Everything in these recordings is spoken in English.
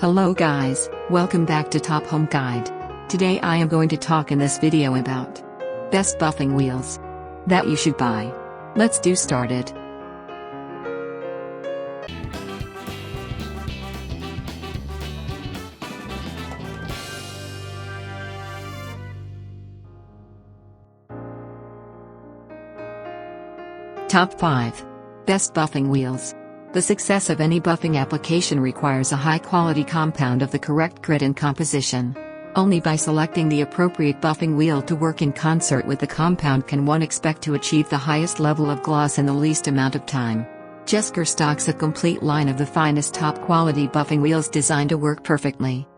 Hello guys, welcome back to Top Home Guide. Today I am going to talk in this video about best buffing wheels that you should buy. Let's do started. Top 5 Best Buffing Wheels. The success of any buffing application requires a high-quality compound of the correct grit and composition. Only by selecting the appropriate buffing wheel to work in concert with the compound can one expect to achieve the highest level of gloss in the least amount of time. Jesker stocks a complete line of the finest top-quality buffing wheels designed to work perfectly.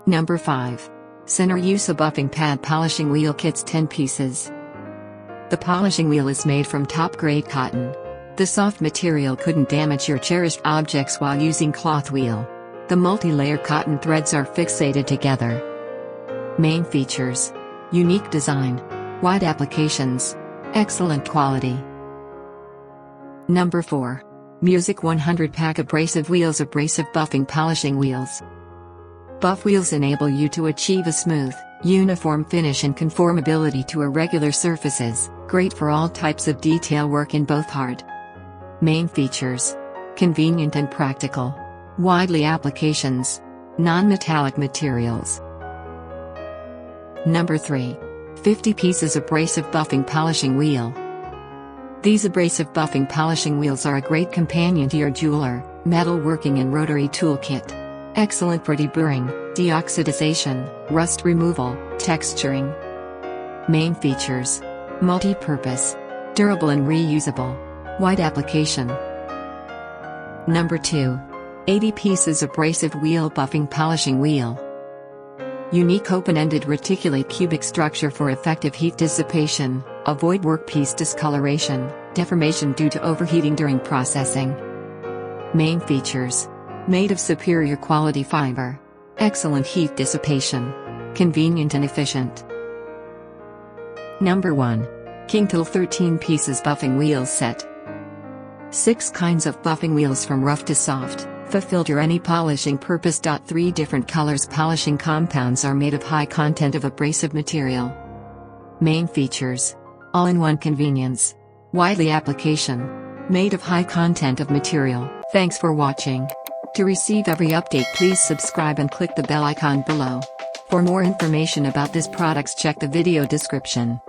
Number 5. Center Usa Buffing Pad Polishing Wheel Kits 10 pieces. The polishing wheel is made from top-grade cotton. The soft material couldn't damage your cherished objects while using cloth wheel. The multi-layer cotton threads are fixated together. Main features: unique design, wide applications, excellent quality. Number 4. Music 100 Pack Abrasive Wheels. Abrasive Buffing Polishing Wheels. Buff wheels enable you to achieve a smooth, uniform finish and conformability to irregular surfaces, great for all types of detail work in both hard. Main features: convenient and practical. Widely applications. Non-metallic materials. Number 3. 50 pieces abrasive buffing polishing wheel. These abrasive buffing polishing wheels are a great companion to your jeweler, metalworking and rotary toolkit. Excellent for deburring, deoxidization, rust removal, texturing. Main features: multi-purpose, durable and reusable, wide application. Number 2. 80 pieces abrasive wheel buffing polishing wheel. Unique open-ended reticulate cubic structure for effective heat dissipation. Avoid workpiece discoloration, deformation due to overheating during processing. Main features: made of superior quality fiber. Excellent heat dissipation. Convenient and efficient. Number 1. Kingtool 13 pieces buffing wheel set. 6 kinds of buffing wheels from rough to soft, fulfilled your any polishing purpose. 3 different colors polishing compounds are made of high content of abrasive material. Main features: all-in-one convenience. Widely application. Made of high content of material. Thanks for watching. To receive every update, please subscribe and click the bell icon below. For more information about this products, check the video description.